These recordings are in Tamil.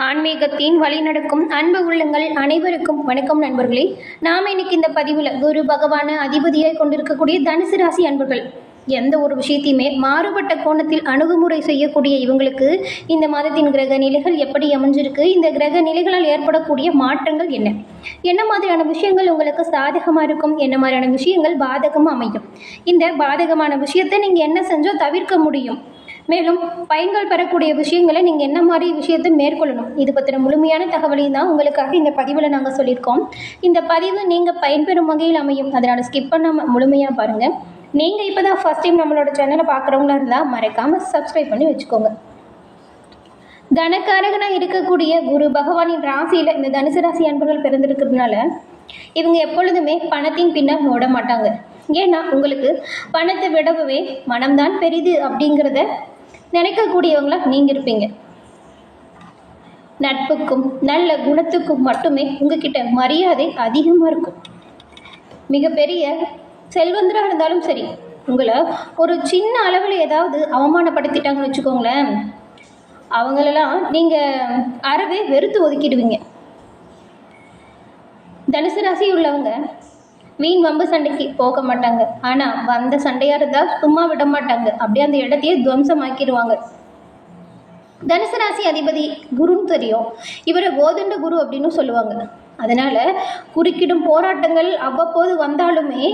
ஆன்மீகத்தின் வழிநடக்கும் அன்பு உள்ளங்கள் அனைவருக்கும் வணக்கம் நண்பர்களே. நாம் இன்னைக்கு இந்த பதிவில் குரு பகவான அதிபதியாய் கொண்டிருக்கக்கூடிய தனுசு ராசி அன்பர்கள் எந்த ஒரு விஷயத்தையுமே மாறுபட்ட கோணத்தில் அணுகுமுறை செய்யக்கூடிய இவங்களுக்கு இந்த மாதத்தின் கிரக நிலைகள் எப்படி அமைஞ்சிருக்கு, இந்த கிரக நிலைகளால் ஏற்படக்கூடிய மாற்றங்கள் என்ன மாதிரியான விஷயங்கள் உங்களுக்கு சாதகமாக இருக்கும், என்ன மாதிரியான விஷயங்கள் பாதகமாக அமையும், இந்த பாதகமான விஷயத்தை நீங்கள் என்ன செஞ்சோ தவிர்க்க முடியும், மேலும் பயன்கள் பெறக்கூடிய விஷயங்களை நீங்கள் என்ன மாதிரி விஷயத்தை மேற்கொள்ளணும், இது பற்றின முழுமையான தகவலையும் தான் உங்களுக்காக இந்த பதிவில் நாங்கள் சொல்லியிருக்கோம். இந்த பதிவு நீங்கள் பயன்பெறும் வகையில் அமையும், அதனால் ஸ்கிப் பண்ணாமல் முழுமையாக பாருங்கள். நீங்கள் இப்போ தான் ஃபஸ்ட் டைம் நம்மளோட சேனலை பார்க்குறவங்களா இருந்தால் மறக்காமல் சப்ஸ்கிரைப் பண்ணி வச்சுக்கோங்க. தனக்காரகனாக இருக்கக்கூடிய குரு பகவானின் ராசியில் இந்த தனுசு ராசி அன்பர்கள் பிறந்திருக்கிறதுனால இவங்க எப்பொழுதுமே பணத்தின் பின்னால் ஓட மாட்டாங்க. ஏன்னா உங்களுக்கு பணத்தை விடவே மனம்தான் பெரிது அப்படிங்கிறத நினைக்கக்கூடியவங்களா நீங்கள் இருப்பீங்க. நட்புக்கும் நல்ல குணத்துக்கும் மட்டுமே உங்ககிட்ட மரியாதை அதிகமாக இருக்கும். மிகப்பெரிய செல்வந்தராக இருந்தாலும் சரி, உங்களை ஒரு சின்ன அளவில் ஏதாவது அவமானப்படுத்திட்டாங்கன்னு வச்சுக்கோங்களேன், அவங்களெல்லாம் நீங்கள் அறவே வெறுத்து ஒதுக்கிடுவீங்க. தனுசு ராசி உள்ளவங்க வீண் வம்பு சண்டைக்கு போக மாட்டாங்க. ஆனால் வந்த சண்டையாக இருந்தால் சும்மா விட மாட்டாங்க, அப்படியே அந்த இடத்தையே துவம்சமாக்கிடுவாங்க. தனுசு ராசி அதிபதி குருன்னு தெரியும், இவரை கோதண்ட குரு அப்படின்னு சொல்லுவாங்க. அதனால் குறுக்கிடும் போராட்டங்கள் அவ்வப்போது வந்தாலுமே,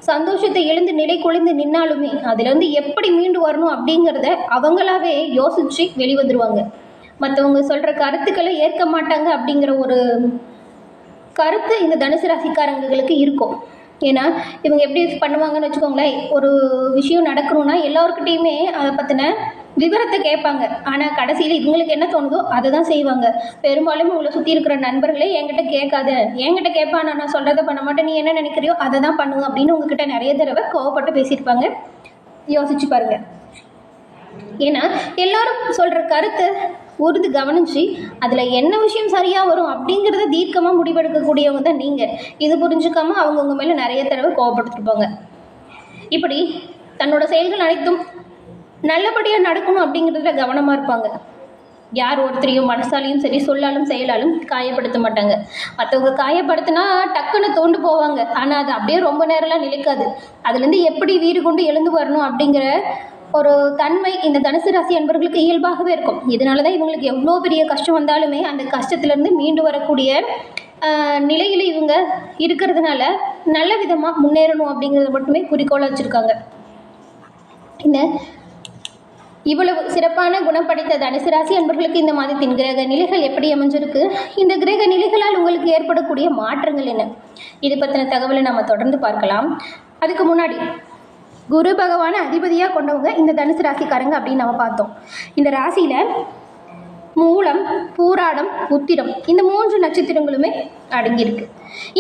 சந்தோஷத்தை எழுந்து நிலை குலைந்து நின்னாலுமே அதுலேருந்து எப்படி மீண்டு வரணும் அப்படிங்கிறத அவங்களாவே யோசித்து வெளிவந்துருவாங்க. மற்றவங்க சொல்கிற கருத்துக்களை ஏற்க மாட்டாங்க அப்படிங்கிற ஒரு கருத்து இந்த தனுசு ராசிக்காரங்களுக்கு இருக்கும். ஏன்னா இவங்க எப்படி பண்ணுவாங்கன்னு வச்சுக்கோங்களேன், ஒரு விஷயம் நடக்கணும்னா எல்லோருக்கிட்டையுமே அதை பற்றின விவரத்தை கேட்பாங்க. ஆனால் கடைசியில் இவங்களுக்கு என்ன தோணுதோ அதை தான் செய்வாங்க. பெரும்பாலும் உங்களை சுற்றி இருக்கிற நண்பர்களே என்கிட்ட கேட்காத, என்கிட்ட கேட்பான், நான் சொல்கிறத பண்ண மாட்டேன், நீ என்ன நினைக்கிறியோ அதை தான் பண்ணுவோம் அப்படின்னு உங்ககிட்ட நிறைய தடவை கோவப்பட்டு பேசியிருப்பாங்க. யோசிச்சு பாருங்கள். ஏன்னா எல்லாரும் சொல்கிற கருத்தை உறுதி கவனித்து அதில் என்ன விஷயம் சரியாக வரும் அப்படிங்கிறத தீர்க்கமாக முடிவெடுக்கக்கூடியவங்க தான் நீங்கள். இது புரிஞ்சுக்காமல் அவங்கவுங்க மேலே நிறைய தடவை கோவப்பட்டுருப்பாங்க. இப்படி தன்னோட செயல்கள் அனைத்தும் நல்லபடியாக நடக்கணும் அப்படிங்கிறதுல கவனமாக இருப்பாங்க. யார் ஒருத்தரையும் மனசாலையும் சரி சொல்லாலும் செயலாலும் காயப்படுத்த மாட்டாங்க. மற்றவங்க காயப்படுத்தினா டக்குன்னு தோண்டு போவாங்க, ஆனால் அது அப்படியே ரொம்ப நேரம்லாம் நிலைக்காது. அதுலேருந்து எப்படி வீடு கொண்டு எழுந்து வரணும் அப்படிங்கிற ஒரு தன்மை இந்த தனுசு ராசி அன்பர்களுக்கு இயல்பாகவே இருக்கும். இதனால தான் இவங்களுக்கு எவ்வளோ பெரிய கஷ்டம் வந்தாலுமே அந்த கஷ்டத்துலேருந்து மீண்டு வரக்கூடிய நிலையில் இவங்க இருக்கிறதுனால நல்ல விதமாக முன்னேறணும் அப்படிங்கிறத மட்டுமே குறிக்கோளாக வச்சுருக்காங்க. இந்த இவ்வளவு சிறப்பான குணம் படைத்த தனுசு ராசி அன்பர்களுக்கு இந்த மாதத்தின் கிரக நிலைகள் எப்படி அமைஞ்சிருக்கு, இந்த கிரக நிலைகளால் உங்களுக்கு ஏற்படக்கூடிய மாற்றங்கள் என்ன, இது பற்றின தகவலை நம்ம தொடர்ந்து பார்க்கலாம். அதுக்கு முன்னாடி குரு பகவான அதிபதியாக கொண்டவங்க இந்த தனுசு ராசிக்காரங்க அப்படின்னு நம்ம பார்த்தோம். இந்த ராசியில் மூலம், பூராடம், உத்திரம் இந்த 3 நட்சத்திரங்களுமே அடங்கியிருக்கு.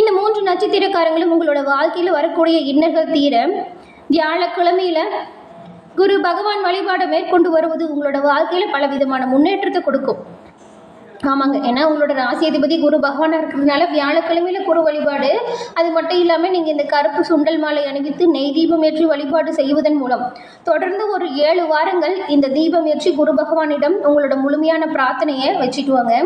இந்த 3 நட்சத்திரக்காரங்களும் உங்களோட வாழ்க்கையில் வரக்கூடிய இன்னல்கள் தீர வியாழக்கிழமையில் குரு பகவான் வழிபாடை மேற்கொண்டு வருவது உங்களோட வாழ்க்கையில் பல விதமான முன்னேற்றத்தை கொடுக்கும். ஆமாங்க, ஏன்னா உங்களோட ராசி அதிபதி குரு பகவானாக இருக்கிறதுனால வியாழக்கிழமையில் குரு வழிபாடு, அது மட்டும் இல்லாமல் நீங்கள் இந்த கருப்பு சுண்டல் மாலை அணிவித்து நெய் தீபம் ஏற்றி வழிபாடு செய்வதன் மூலம் தொடர்ந்து ஒரு 7 வாரங்கள் இந்த தீபம் ஏற்றி குரு பகவானிடம் உங்களோட முழுமையான பிரார்த்தனையை வச்சுட்டு வாங்க.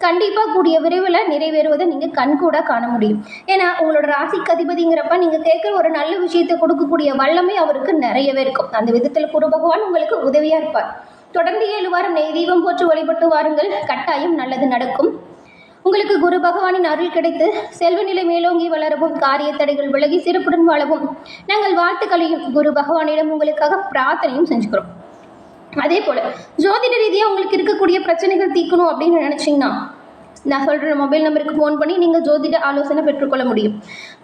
கண்டிப்பாக கூடிய விரைவில் நிறைவேறுவதை நீங்கள் கண்கூட காண முடியும். ஏன்னா உங்களோட ராசிக்கு அதிபதிங்கிறப்ப நீங்கள் கேட்குற ஒரு நல்ல விஷயத்தை கொடுக்கக்கூடிய வல்லமை அவருக்கு நிறையவே இருக்கும். அந்த விதத்தில் குரு பகவான் உங்களுக்கு உதவியாக இருப்பார். தொடர்ந்து 7 வாரம் நெய் தீபம் போட்டு வழிபட்டு வாருங்கள், கட்டாயம் நல்லது நடக்கும். உங்களுக்கு குரு பகவானின் அருள் கிடைத்து செல்வ நிலை மேலோங்கி வளரவும், காரிய தடைகள் விலகி சிறப்புடன் வாழவும் நாங்கள் வாழ்த்துக்களையும் குரு பகவானிடம் உங்களுக்காக பிரார்த்தனையும் செஞ்சுக்கிறோம். அதே போல் ஜோதிட ரீதியாக உங்களுக்கு இருக்கக்கூடிய பிரச்சனைகள் தீர்க்கணும் அப்படின்னு நினச்சிங்கன்னா நான் சொல்கிற மொபைல் நம்பருக்கு ஃபோன் பண்ணி நீங்கள் ஜோதிட ஆலோசனை பெற்றுக்கொள்ள முடியும்.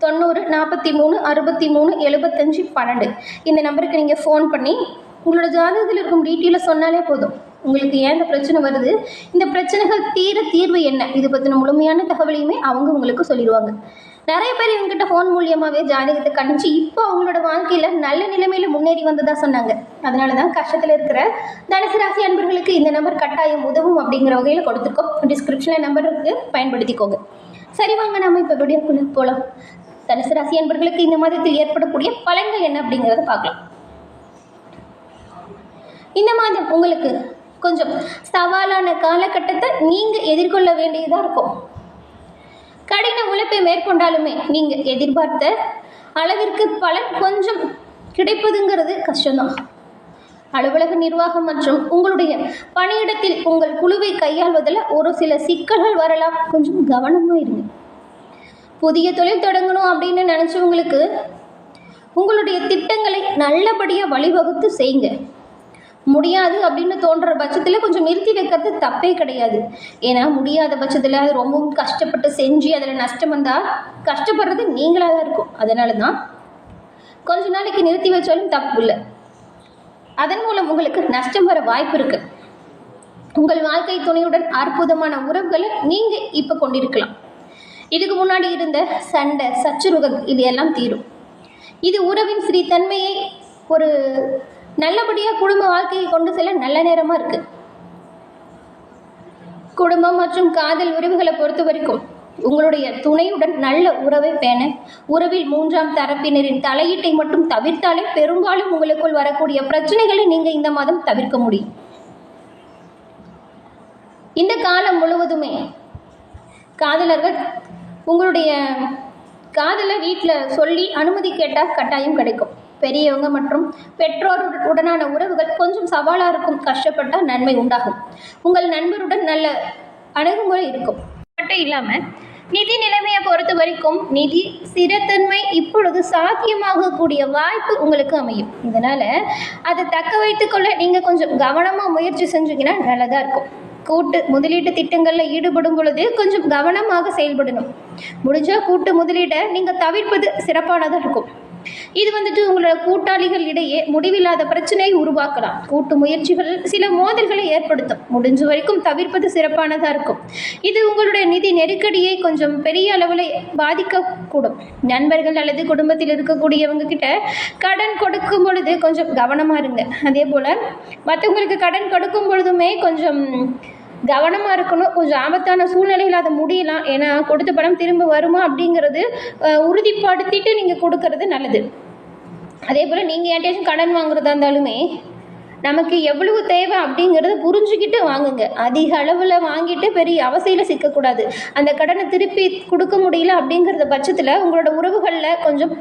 90 43 63 75 12 இந்த நம்பருக்கு நீங்கள் ஃபோன் பண்ணி உங்களோட ஜாதகத்தில் இருக்கும் டீட்டெயிலை சொன்னாலே போதும். உங்களுக்கு ஏன் இந்த பிரச்சனை வருது, இந்த பிரச்சனைகள் தீர்வு என்ன, இது பற்றின முழுமையான தகவலையுமே அவங்க உங்களுக்கு சொல்லிடுவாங்க. நிறைய பேர் இவங்ககிட்ட ஃபோன் மூலியமாகவே ஜாதகத்தை கணிச்சு இப்போ அவங்களோட வாழ்க்கையில் நல்ல நிலைமையில் முன்னேறி வந்ததாக சொன்னாங்க. அதனால தான் கஷ்டத்தில் இருக்கிற தனுசு ராசி அன்பர்களுக்கு இந்த நம்பர் கட்டாயம் உதவும் அப்படிங்கிற வகையில் கொடுத்துருக்கோம். டிஸ்கிரிப்ஷனில் நம்பர் இருக்குது, பயன்படுத்திக்கோங்க. சரி வாங்க, நம்ம இப்போ வீடியோக்குள்ளே போகலாம். தனுசு ராசி அன்பர்களுக்கு இந்த மாதத்தில் ஏற்படக்கூடிய பலன்கள் என்ன அப்படிங்கிறத பார்க்கலாம். இந்த மாதம் உங்களுக்கு கொஞ்சம் சவாலான காலகட்டத்தை நீங்கள் எதிர்கொள்ள வேண்டியதாக இருக்கும். கடின உழைப்பை மேற்கொண்டாலுமே நீங்கள் எதிர்பார்த்த அளவிற்கு பலன் கொஞ்சம் கிடைப்பதுங்கிறது கஷ்டம்தான். அலுவலக நிர்வாகம் மற்றும் உங்களுடைய பணியிடத்தில் உங்கள் குழுவை கையாள்வதில் ஒரு சில சிக்கல்கள் வரலாம். கொஞ்சம் கவனமாக இருங்க. புதிய தொழில் தொடங்கணும் அப்படின்னு நினச்சவங்களுக்கு உங்களுடைய திட்டங்களை நல்லபடியாக வழிவகுத்து செய்யுங்க. முடியாது அப்படின்னு தோன்ற பட்சத்தில் கொஞ்சம் நிறுத்தி வைக்கிறது தப்பே கிடையாது. ஏன்னா முடியாத பட்சத்தில் அது ரொம்பவும் கஷ்டப்பட்டு செஞ்சு அதில் நஷ்டம் வந்தால் கஷ்டப்படுறது நீங்களாக தான் இருக்கும். அதனால தான் கொஞ்ச நாளைக்கு நிறுத்தி வச்சாலும் தப்பு இல்லை. அதன் மூலம் உங்களுக்கு நஷ்டம் வர வாய்ப்பு இருக்குது. உங்கள் வாழ்க்கை துணையுடன் அற்புதமான உறவுகளை நீங்கள் இப்போ கொண்டிருக்கலாம். இதுக்கு முன்னாடி இருந்த சண்டை சச்சுரவுகள் இது எல்லாம் தீரும். இது உறவின் ஸ்ரீதன்மையை ஒரு நல்லபடியாக குடும்ப வாழ்க்கையை கொண்டு செல்ல நல்ல நேரமாக இருக்குது. குடும்பம் மற்றும் காதல் உறவுகளை பொறுத்த வரைக்கும் உங்களுடைய துணையுடன் நல்ல உறவை பேண உறவில் 3ஆம் தரப்பினரின் தலையீட்டை மட்டும் தவிர்த்தாலே பெரும்பாலும் உங்களுக்குள் வரக்கூடிய பிரச்சனைகளை நீங்கள் இந்த மாதம் தவிர்க்க முடியும். இந்த காலம் முழுவதுமே காதலர்கள் உங்களுடைய காதலை வீட்டில் சொல்லி அனுமதி கேட்டால் கட்டாயம் கிடைக்கும். பெரியவங்க மற்றும் பெற்றோருடனான உறவுகள் கொஞ்சம் சவாலாக இருக்கும். கஷ்டப்பட்டால் நன்மை உண்டாகும். உங்கள் நண்பருடன் நல்ல அணுகுமுறை இருக்கும். மட்டும் இல்லாமல் நிதி நிலைமையை பொறுத்த வரைக்கும் நிதி ஸ்திரத்தன்மை இப்பொழுது சாத்தியமாகக்கூடிய வாய்ப்பு உங்களுக்கு அமையும். இதனால் அதை தக்க வைத்துக்கொள்ள நீங்கள் கொஞ்சம் கவனமாக முயற்சி செஞ்சீங்கன்னா நல்லதாக இருக்கும். கூட்டு முதலீட்டு திட்டங்களில் ஈடுபடும் பொழுது கொஞ்சம் கவனமாக செயல்படணும். முடிஞ்சால் கூட்டு முதலீட்டை நீங்கள் தவிர்ப்பது சிறப்பானதாக இருக்கும். இது உங்களோட கூட்டாளிகள் இடையே முடிவில்லாத பிரச்சனையை உருவாக்கலாம். கூட்டு முயற்சிகள் சில மோதல்களை ஏற்படுத்தும். முடிஞ்ச வரைக்கும் தவிர்ப்பது சிறப்பானதாக இருக்கும். இது உங்களுடைய நிதி நெருக்கடியை கொஞ்சம் பெரிய அளவில் பாதிக்கக்கூடும். நண்பர்கள் அல்லது குடும்பத்தில் இருக்கக்கூடியவங்க கிட்ட கடன் கொடுக்கும் பொழுது கொஞ்சம் கவனமாக இருங்க. அதே போல் மற்றவங்களுக்கு கடன் கொடுக்கும் பொழுதுமே கொஞ்சம் கவனமாக இருக்கணும். கொஞ்சம் ஆபத்தான சூழ்நிலையில் அதை முடியலாம். ஏன்னா கொடுத்த பணம் திரும்ப வருமா அப்படிங்கிறது உறுதிப்படுத்திட்டு நீங்கள் கொடுக்கறது நல்லது. அதே போல் நீங்கள் யார்ட்டையும் கடன் வாங்குறதா இருந்தாலுமே நமக்கு எவ்வளவு தேவை அப்படிங்கிறத புரிஞ்சுக்கிட்டு வாங்குங்க. அதிக அளவில் வாங்கிட்டு பெரிய அவசையில் சிக்கக்கூடாது. அந்த கடனை திருப்பி கொடுக்க முடியல அப்படிங்கிறத பட்சத்தில் உங்களோட உறவுகளில் கொஞ்சம்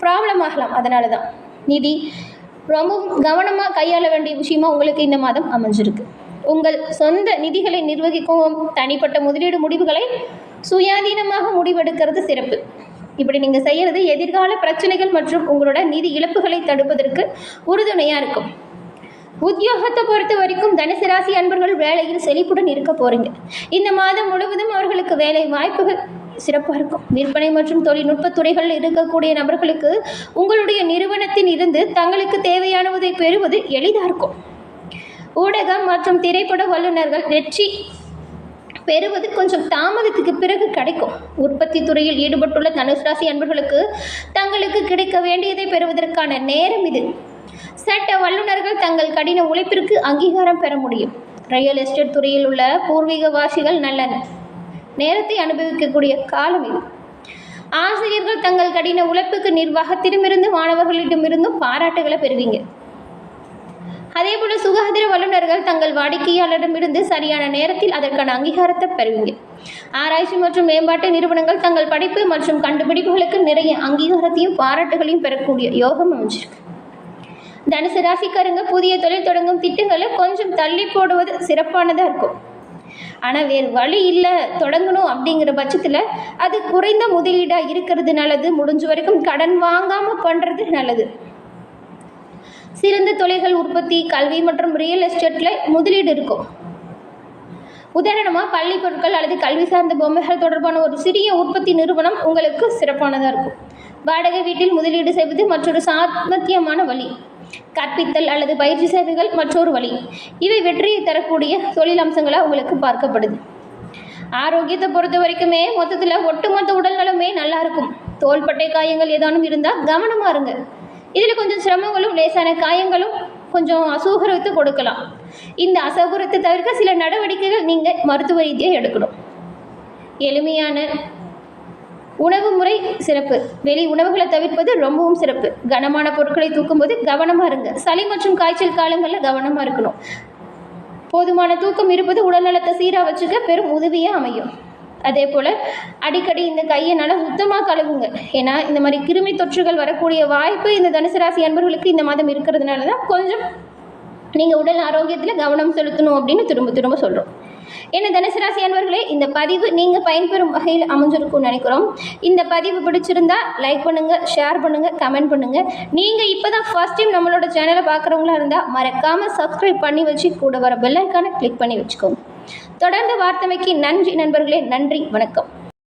ப்ராப்ளம் ஆகலாம். அதனால தான் நிதி ரொம்ப கவனமாக கையாள வேண்டிய விஷயமா உங்களுக்கு இந்த மாதம் அமைஞ்சிருக்கு. உங்கள் சொந்த நிதிகளை நிர்வகிக்கும் தனிப்பட்ட முதலீடு முடிவுகளை சுயாதீனமாக முடிவெடுக்கிறது சிறப்பு. இப்படி நீங்கள் செய்கிறது எதிர்கால பிரச்சனைகள் மற்றும் உங்களோட நிதி இழப்புகளை தடுப்பதற்கு உறுதுணையாக இருக்கும். உத்தியோகத்தை பொறுத்த வரைக்கும் தனுசு ராசி அன்பர்கள் வேலையில் செழிப்புடன் இருக்க போகிறீங்க. இந்த மாதம் முழுவதும் அவர்களுக்கு வேலை வாய்ப்புகள் சிறப்பாக இருக்கும். விற்பனை மற்றும் தொழில்நுட்ப துறைகளில் இருக்கக்கூடிய நபர்களுக்கு உங்களுடைய நிறுவனத்தில் இருந்து தங்களுக்கு தேவையானதை பெறுவது எளிதாக இருக்கும். ஊடகம் மற்றும் திரைப்பட வல்லுநர்கள் வெற்றி பெறுவது கொஞ்சம் தாமதத்துக்கு பிறகு கிடைக்கும். உற்பத்தி துறையில் ஈடுபட்டுள்ள தனுசு ராசி அன்பர்களுக்கு தங்களுக்கு கிடைக்க வேண்டியதை பெறுவதற்கான நேரம் இது. சட்ட வல்லுநர்கள் தங்கள் கடின உழைப்பிற்கு அங்கீகாரம் பெற முடியும். ரியல் எஸ்டேட் துறையில் உள்ள பூர்வீகவாசிகள் நல்ல நேரத்தை அனுபவிக்கக்கூடிய காலம் இது. ஆசிரியர்கள் தங்கள் கடின உழைப்புக்கு நிர்வாகத்திடமிருந்து மாணவர்களிடமிருந்தும் பாராட்டுகளை பெறுவீங்க. அதேபோல சுகாதார வல்லுநர்கள் தங்கள் வாடிக்கையாளரிடமிருந்து சரியான நேரத்தில் அதற்கான அங்கீகாரத்தை பெறுவீங்க. ஆராய்ச்சி மற்றும் மேம்பாட்டு நிறுவனங்கள் தங்கள் படிப்பு மற்றும் கண்டுபிடிப்புகளுக்கு நிறைய அங்கீகாரத்தையும் பாராட்டுகளையும் பெறக்கூடிய யோகம் அமைஞ்சிருக்கு. தனுசு ராசிக்காரங்க புதிய தொழில் தொடங்கும் திட்டங்களை கொஞ்சம் தள்ளி போடுவது சிறப்பானதாக இருக்கும். ஆனால் வேறு வழி இல்லை தொடங்கணும் அப்படிங்கிற பட்சத்தில் அது குறைந்த முதலீடாக இருக்கிறது நல்லது. முடிஞ்ச வரைக்கும் கடன் வாங்காமல் பண்ணுறது நல்லது. சிறந்த தொழில்கள் உற்பத்தி கல்வி மற்றும் ரியல் எஸ்டேட்டில் முதலீடு இருக்கும். உதாரணமாக பள்ளி பொருட்கள் அல்லது கல்வி சார்ந்த பொம்மைகள் தொடர்பான ஒரு சிறிய உற்பத்தி நிறுவனம் உங்களுக்கு சிறப்பானதாக இருக்கும். வாடகை வீட்டில் முதலீடு செய்வது மற்றொரு சாமர்த்தியமான வழி. கற்பித்தல் அல்லது பயிற்சி சேவைகள் மற்றொரு வழி. இவை வெற்றியை தரக்கூடிய தொழில் அம்சங்களாக உங்களுக்கு பார்க்கப்படுது. ஆரோக்கியத்தை பொறுத்த வரைக்குமே மொத்தத்தில் ஒட்டுமொத்த உடல்நலமே நல்லா இருக்கும். தோள்பட்டை காயங்கள் ஏதானும் இருந்தால் கவனமாக இருங்க. இதில் கொஞ்சம் சிரமங்களும் லேசான காயங்களும் கொஞ்சம் அசௌகரியத்தை கொடுக்கலாம். இந்த அசௌகரியத்தை தவிர்க்க சில நடவடிக்கைகள் நீங்கள் மருத்துவ ரீதியாக எடுக்கணும். எளிமையான உணவு முறை சிறப்பு. வெளி உணவுகளை தவிர்ப்பது ரொம்பவும் சிறப்பு. கனமான பொருட்களை தூக்கும்போது கவனமாக இருங்க. சளி மற்றும் காய்ச்சல் காலங்களில் கவனமாக இருக்கணும். போதுமான தூக்கம் இருப்பது உடல் நலத்தை சீராக வச்சுக்க பெரும் உதவியாக அமையும். அதே போல் அடிக்கடி இந்த கையை நல்லா சுத்தமாக கழுவுங்க. ஏன்னா இந்த மாதிரி கிருமி தொற்றுகள் வரக்கூடிய வாய்ப்பு இந்த தனுசு ராசி அன்பர்களுக்கு இந்த மாதம் இருக்கிறதுனால தான் கொஞ்சம் நீங்கள் உடல் ஆரோக்கியத்தில் கவனம் செலுத்தணும் அப்படின்னு திரும்ப திரும்ப சொல்கிறோம். என்ன தனுசு ராசி அன்பர்களே, இந்த பதிவு நீங்கள் பயன்பெறும் வகையில் அமைஞ்சிருக்கும்னு நினைக்கிறோம். இந்த பதிவு பிடிச்சிருந்தா லைக் பண்ணுங்கள், ஷேர் பண்ணுங்கள், கமெண்ட் பண்ணுங்கள். நீங்கள் இப்போ தான் ஃபர்ஸ்ட் டைம் நம்மளோட சேனலை பார்க்குறவங்களா இருந்தால் மறக்காமல் சப்ஸ்கிரைப் பண்ணி வச்சு கூட வர பெல் ஐக்கானை கிளிக் பண்ணி வச்சுக்கோங்க. தொடர்ந்து வார்த்தைமைக்கு நன்றி நண்பர்களே. நன்றி, வணக்கம்.